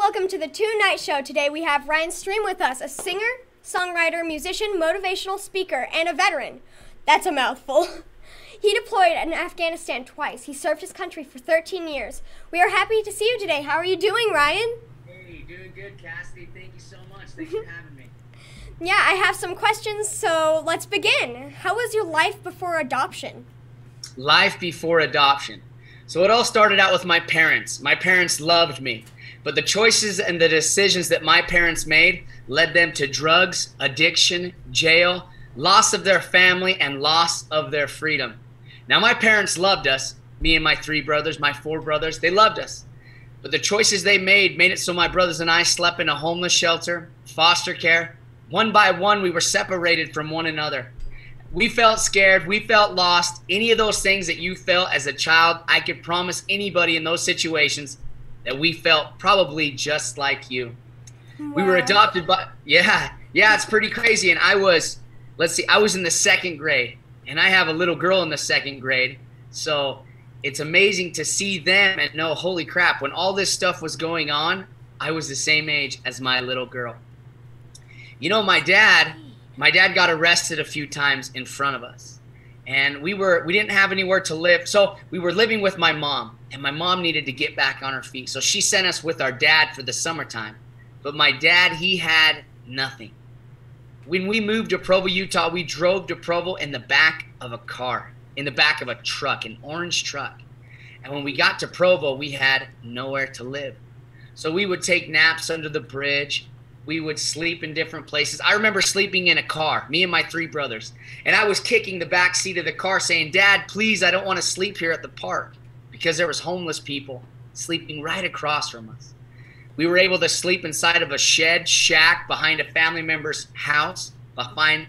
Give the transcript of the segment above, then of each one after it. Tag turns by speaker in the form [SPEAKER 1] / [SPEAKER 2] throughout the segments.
[SPEAKER 1] welcome to the 2Knight Show. Today we have Ryan Stream with us, a singer, songwriter, musician, motivational speaker, and a veteran. That's a mouthful. He deployed in Afghanistan twice. He served his country for 13 years. We are happy to see you today. How are you doing, Ryan?
[SPEAKER 2] Hey, doing good, Cassidy. Thank you so much. Thanks for having me.
[SPEAKER 1] Yeah, I have some questions, so let's begin. How was your life before adoption?
[SPEAKER 2] Life before adoption. So it all started out with my parents. My parents loved me, but the choices and the decisions that my parents made led them to drugs, addiction, jail, loss of their family, and loss of their freedom. Now, my parents loved us, me and my 3 brothers, my 4 brothers, they loved us. But the choices they made it so my brothers and I slept in a homeless shelter, foster care. One by one, we were separated from one another. We felt scared, we felt lost. Any of those things that you felt as a child, I could promise anybody in those situations that we felt probably just like you. Wow. We were adopted by, yeah, it's pretty crazy. And I was in the 2nd grade, and I have a little girl in the 2nd grade. So it's amazing to see them and know, holy crap, when all this stuff was going on, I was the same age as my little girl. You know, my dad got arrested a few times in front of us, and we didn't have anywhere to live. So we were living with my mom, and my mom needed to get back on her feet. So she sent us with our dad for the summertime. But my dad, he had nothing. When we moved to Provo, Utah, we drove to Provo in the back of a car, in the back of a truck, an orange truck. And when we got to Provo, we had nowhere to live. So we would take naps under the bridge. We would sleep in different places. I remember sleeping in a car, me and my 3 brothers. And I was kicking the back seat of the car saying, "Dad, please, I don't want to sleep here at the park," because there was homeless people sleeping right across from us. We were able to sleep inside of a shed shack behind a family member's house, behind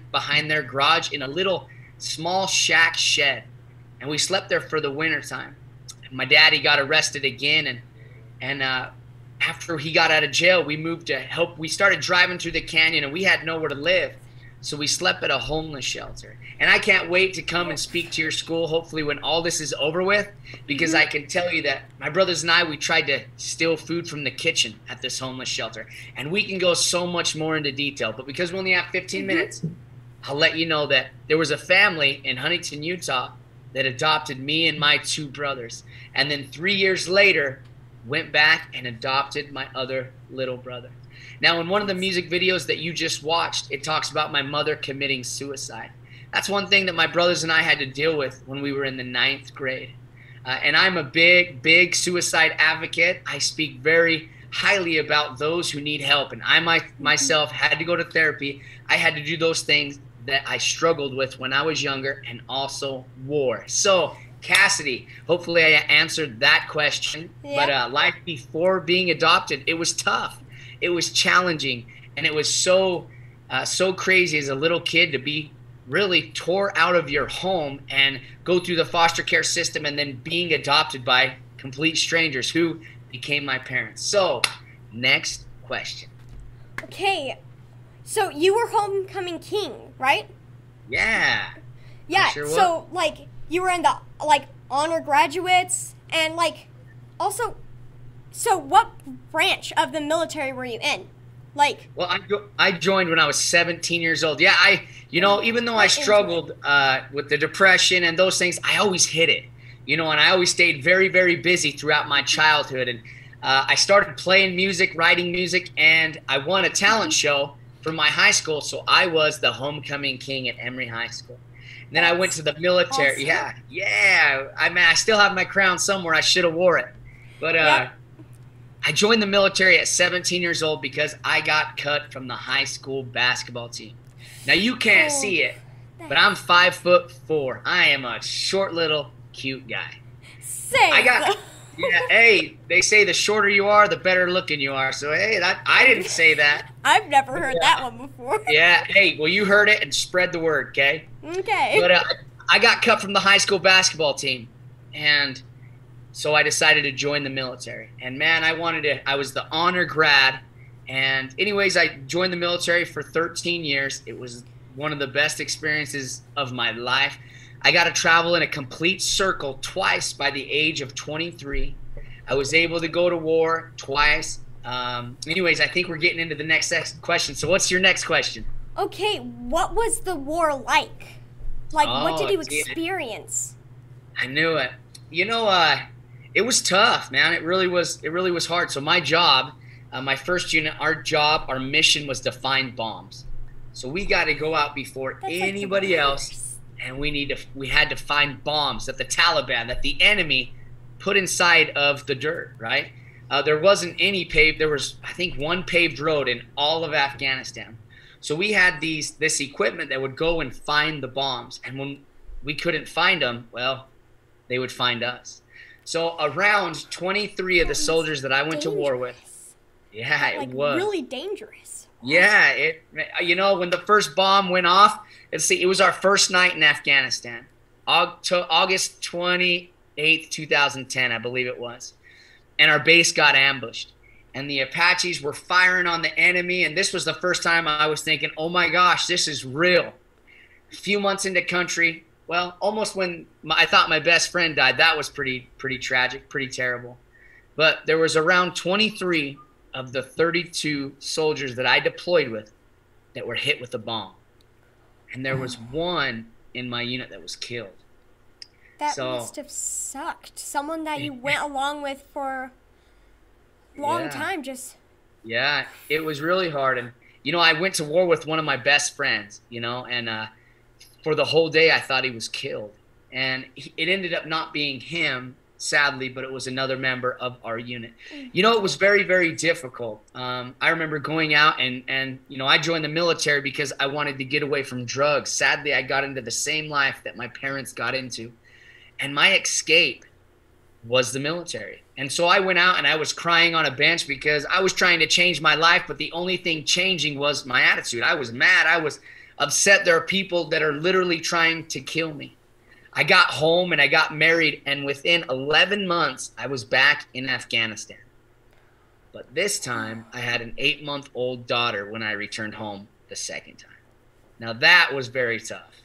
[SPEAKER 2] their garage in a little small shack shed. And we slept there for the winter time. My daddy got arrested again, and after he got out of jail, we moved to help. We started driving through the canyon, and we had nowhere to live. So we slept at a homeless shelter. And I can't wait to come and speak to your school, hopefully when all this is over with, because I can tell you that my brothers and I, we tried to steal food from the kitchen at this homeless shelter. And we can go so much more into detail. But because we only have 15 minutes, I'll let you know that there was a family in Huntington, Utah that adopted me and my 2 brothers. And then 3 years later, went back and adopted my other little brother. Now, in one of the music videos that you just watched, it talks about my mother committing suicide. That's one thing that my brothers and I had to deal with when we were in the 9th grade. And I'm a big suicide advocate. I speak very highly about those who need help. And I myself had to go to therapy. I had to do those things that I struggled with when I was younger and also war. So, Cassidy, hopefully I answered that question. Yeah. But life before being adopted, it was tough. It was challenging, and it was so crazy as a little kid to be really tore out of your home and go through the foster care system and then being adopted by complete strangers who became my parents. So, next question.
[SPEAKER 1] Okay, so you were homecoming king, right?
[SPEAKER 2] Yeah.
[SPEAKER 1] Yeah,
[SPEAKER 2] sure
[SPEAKER 1] so, like, you were in the, like, honor graduates, and, like, also, so what branch of the military were you in? Like,
[SPEAKER 2] well, I joined when I was 17 years old. Yeah, even though I struggled with the depression and those things, I always hit it, and I always stayed very, very busy throughout my childhood. And I started playing music, writing music, and I won a talent show for my high school. So I was the homecoming king at Emory High School. And then I went to the military. Awesome. Yeah. I still have my crown somewhere. I should have wore it. But I joined the military at 17 years old because I got cut from the high school basketball team. Now, you can't see it, but I'm 5'4". I am a short, little, cute guy. Hey, they say the shorter you are, the better looking you are. So, hey, I didn't say that.
[SPEAKER 1] I've never heard that one before.
[SPEAKER 2] Yeah, hey, well, you heard it and spread the word, okay?
[SPEAKER 1] Okay.
[SPEAKER 2] But I got cut from the high school basketball team, and so I decided to join the military. And, man, I was the honor grad. And anyways, I joined the military for 13 years. It was one of the best experiences of my life. I got to travel in a complete circle twice by the age of 23. I was able to go to war twice. Anyways, I think we're getting into the next question. So what's your next question?
[SPEAKER 1] Okay, what was the war like? Like, what did you
[SPEAKER 2] see,
[SPEAKER 1] experience?
[SPEAKER 2] I knew it. You know, it was tough, man. It really was. It really was hard. So my job, my first unit, our mission was to find bombs. So we got to go out before
[SPEAKER 1] That's
[SPEAKER 2] anybody else, and we had to find bombs that the Taliban, that the enemy, put inside of the dirt. Right? There wasn't any paved. There was, I think, one paved road in all of Afghanistan. So we had this equipment that would go and find the bombs, and when we couldn't find them, well, they would find us. So around 23 of the soldiers that I went to war with, yeah, it was
[SPEAKER 1] really dangerous.
[SPEAKER 2] Yeah, you know, when the first bomb went off, it was our first night in Afghanistan, August 28th, 2010, I believe it was, and our base got ambushed. And the Apaches were firing on the enemy, and this was the first time I was thinking, oh my gosh, this is real. A few months into country, well, almost when I thought my best friend died, that was pretty tragic, pretty terrible. But there was around 23 of the 32 soldiers that I deployed with that were hit with a bomb. And there was one in my unit that was killed.
[SPEAKER 1] That must have sucked. Someone that you went along with for long time just.
[SPEAKER 2] Yeah, it was really hard. And you know, I went to war with one of my best friends, you know, and for the whole day I thought he was killed, and it ended up not being him, sadly, but it was another member of our unit. You know, it was very difficult. I remember going out and you know, I joined the military because I wanted to get away from drugs. Sadly, I got into the same life that my parents got into, and my escape was the military. And so I went out and I was crying on a bench because I was trying to change my life, but the only thing changing was my attitude. I was mad. I was upset. There are people that are literally trying to kill me. I got home and I got married, and within 11 months, I was back in Afghanistan. But this time, I had an 8-month-old daughter when I returned home the second time. Now that was very tough.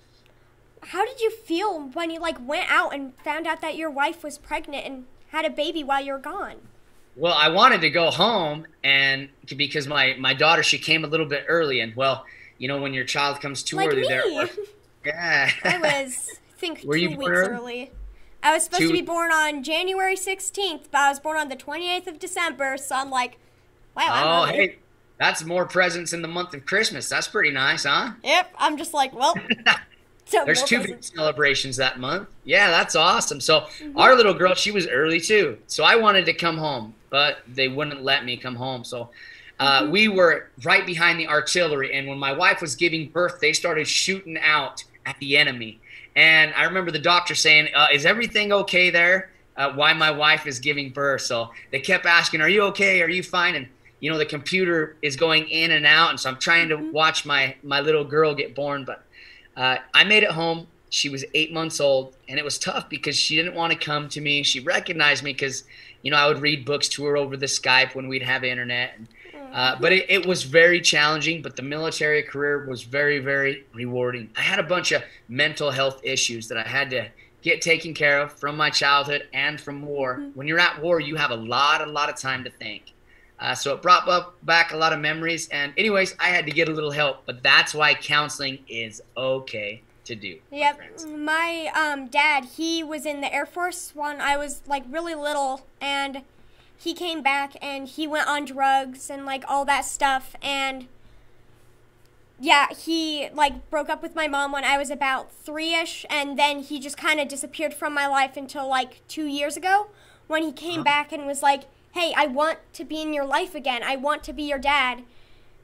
[SPEAKER 1] How did you feel when you went out and found out that your wife was pregnant and had a baby while you were gone?
[SPEAKER 2] Well, I wanted to go home, and because my daughter, she came a little bit early, and well, you know, when your child comes too early, yeah.
[SPEAKER 1] I was, I think, 2 weeks early. I was supposed to be born on January 16th, but I was born on the 28th of December, so I'm like, wow, I'm early.
[SPEAKER 2] Hey, that's more presents in the month of Christmas. That's pretty nice, huh?
[SPEAKER 1] Yep, I'm just like, well.
[SPEAKER 2] There's 2 big celebrations that month. Yeah, that's awesome. So our little girl, she was early too. So I wanted to come home, but they wouldn't let me come home. So we were right behind the artillery. And when my wife was giving birth, they started shooting out at the enemy. And I remember the doctor saying, is everything okay there? Why my wife is giving birth. So they kept asking, are you okay? Are you fine? And you know, the computer is going in and out. And so I'm trying to watch my little girl get born. But I made it home. She was 8 months old, and it was tough because she didn't want to come to me. She recognized me because, you know, I would read books to her over the Skype when we'd have internet. But it was very challenging, but the military career was very rewarding. I had a bunch of mental health issues that I had to get taken care of from my childhood and from war. When you're at war, you have a lot of time to think. So it brought back a lot of memories. And anyways, I had to get a little help, but that's why counseling is okay to do.
[SPEAKER 1] Yep. My dad, he was in the Air Force when I was really little, and he came back and he went on drugs and all that stuff. And yeah, he broke up with my mom when I was about 3-ish, and then he just kind of disappeared from my life until 2 years ago when he came back and was like, hey, I want to be in your life again. I want to be your dad.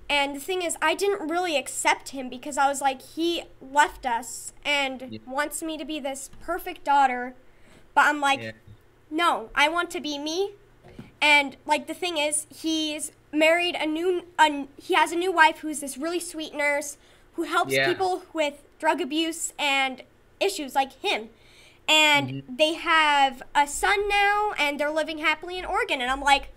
[SPEAKER 1] And the thing is, I didn't really accept him because I was like, he left us and wants me to be this perfect daughter. But I'm like, no, I want to be me. And the thing is, he's married he has a new wife who's this really sweet nurse who helps people with drug abuse and issues like him. And they have a son now, and they're living happily in Oregon. And I'm like,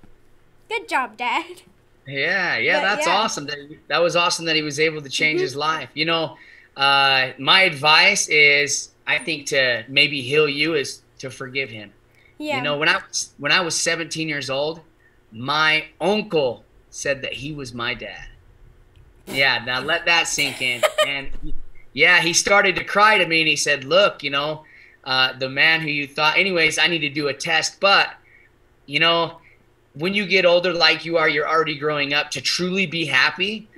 [SPEAKER 1] good job, Dad.
[SPEAKER 2] Yeah, that's awesome. That was awesome that he was able to change his life. You know, my advice is, I think, to maybe heal you is to forgive him. Yeah. You know, when I was 17 years old, my uncle said that he was my dad. Yeah, now let that sink in. And yeah, he started to cry to me and he said, look, the man who you thought, anyways, I need to do a test. But, when you get older like you are, you're already growing up. To truly be happy,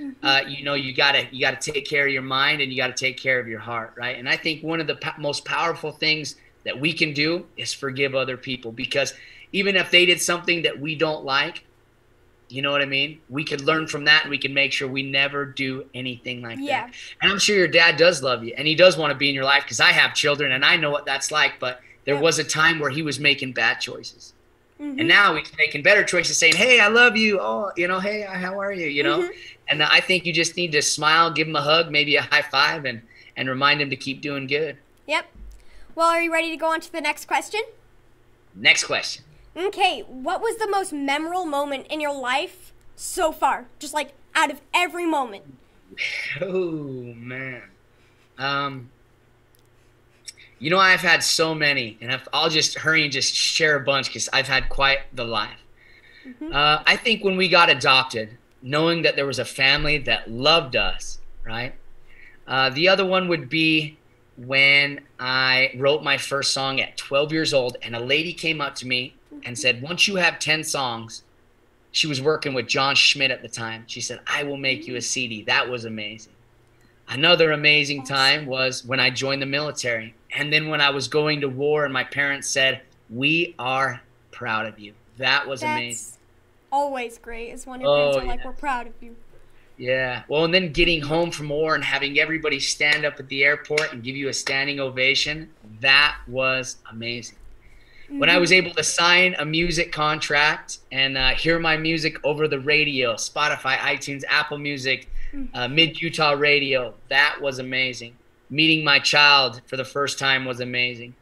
[SPEAKER 2] you gotta take care of your mind and you gotta take care of your heart, right? And I think one of the most powerful things that we can do is forgive other people, because even if they did something that we don't like, you know what I mean? We could learn from that and we can make sure we never do anything like that. And I'm sure your dad does love you and he does want to be in your life, because I have children and I know what that's like. But there was a time where he was making bad choices. And now he's making better choices, saying, hey, I love you. Oh, hey, how are you? And I think you just need to smile, give him a hug, maybe a high five, and remind him to keep doing good.
[SPEAKER 1] Yep. Well, are you ready to go on to the next question?
[SPEAKER 2] Next question.
[SPEAKER 1] Okay, what was the most memorable moment in your life so far? Just like out of every moment.
[SPEAKER 2] Oh, man. I've had so many, and I'll just hurry and just share a bunch because I've had quite the life. I think when we got adopted, knowing that there was a family that loved us, right? The other one would be when I wrote my first song at 12 years old, and a lady came up to me and said, once you have 10 songs, she was working with John Schmidt at the time. She said, I will make you a CD. That was amazing. Another amazing time was when I joined the military. And then when I was going to war and my parents said, we are proud of you. That was amazing. That's
[SPEAKER 1] always great, is when your parents are like, we're proud of you.
[SPEAKER 2] Yeah. Well, and then getting home from war and having everybody stand up at the airport and give you a standing ovation, that was amazing. When I was able to sign a music contract and hear my music over the radio, Spotify, iTunes, Apple Music, Mid-Utah Radio, that was amazing. Meeting my child for the first time was amazing.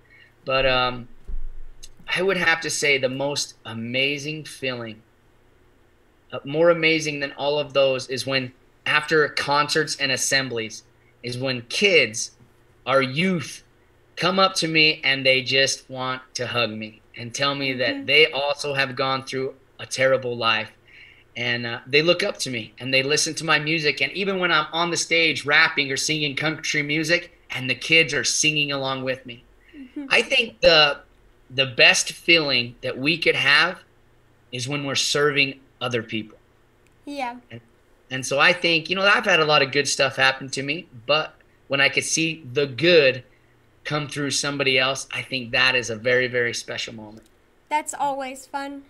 [SPEAKER 2] But I would have to say the most amazing feeling, more amazing than all of those, is when after concerts and assemblies, is when kids, our youth, come up to me and they just want to hug me and tell me that they also have gone through a terrible life. And they look up to me and they listen to my music. And even when I'm on the stage rapping or singing country music and the kids are singing along with me, I think the best feeling that we could have is when we're serving other people.
[SPEAKER 1] Yeah.
[SPEAKER 2] And so I think, I've had a lot of good stuff happen to me, but when I could see the good come through somebody else, I think that is a very, very special moment.
[SPEAKER 1] That's always fun.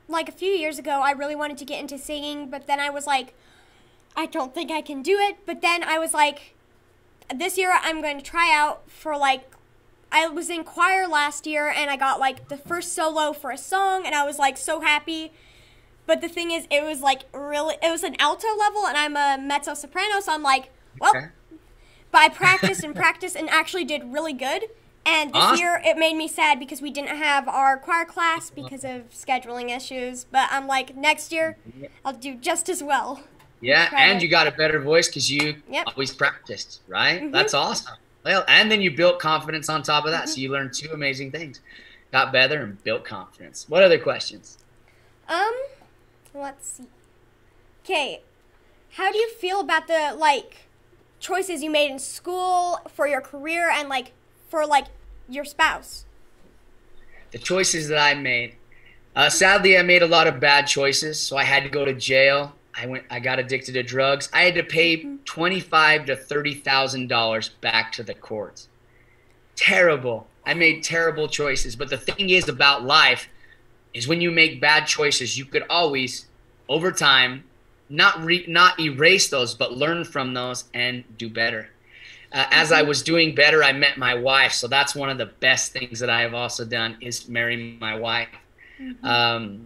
[SPEAKER 1] Like a few years ago, I really wanted to get into singing, but then I was like, I don't think I can do it. But then I was like, this year I'm going to try out for I was in choir last year and I got the first solo for a song and I was so happy. But the thing is, it was it was an alto level and I'm a mezzo soprano, so I'm like, well, okay. But I practiced and actually did really good. And this year, it made me sad because we didn't have our choir class because of scheduling issues. But I'm like, next year, I'll do just as well.
[SPEAKER 2] Yeah, and you got a better voice because you always practiced, right? That's awesome. Well, and then you built confidence on top of that. So you learned two amazing things. Got better and built confidence. What other questions?
[SPEAKER 1] Let's see. Okay, how do you feel about the, choices you made in school for your career and, for your spouse?
[SPEAKER 2] The choices that I made. Sadly, I made a lot of bad choices, so I had to go to jail. I got addicted to drugs. I had to pay $25,000 to $30,000 back to the courts. Terrible. I made terrible choices. But the thing is about life is when you make bad choices, you could always, over time, not erase those, but learn from those and do better. As I was doing better, I met my wife. So that's one of the best things that I have also done is marry my wife. I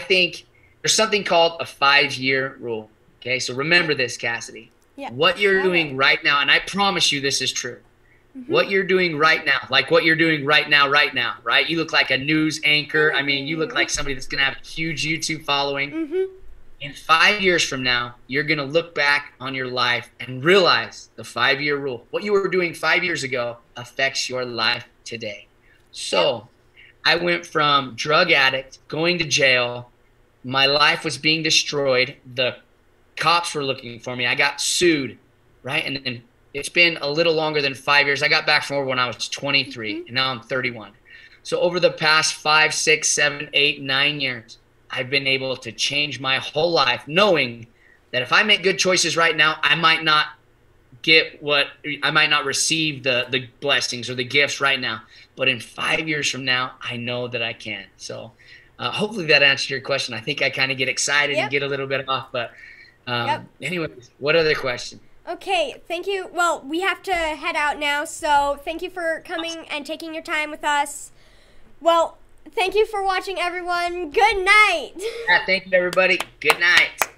[SPEAKER 2] think there's something called a 5-year rule. Okay, so remember this, Cassidy. Yeah. What you're doing right now, and I promise you this is true. What you're doing right now, like what you're doing right now, right? You look like a news anchor. I mean, you look like somebody that's going to have a huge YouTube following. In 5 years from now, you're going to look back on your life and realize the 5-year rule. What you were doing 5 years ago affects your life today. So I went from drug addict, going to jail. My life was being destroyed. The cops were looking for me. I got sued, right? And then it's been a little longer than 5 years. I got back from war when I was 23, and now I'm 31. So over the past 5, 6, 7, 8, 9 years, I've been able to change my whole life, knowing that if I make good choices right now, I might not receive the blessings or the gifts right now. But in 5 years from now, I know that I can. So hopefully that answered your question. I think I kind of get excited and get a little bit off. But anyways, what other question?
[SPEAKER 1] Okay, thank you. Well, we have to head out now, so thank you for coming and taking your time with us. Well, thank you for watching, everyone. Good night.
[SPEAKER 2] Thank you, everybody. Good night.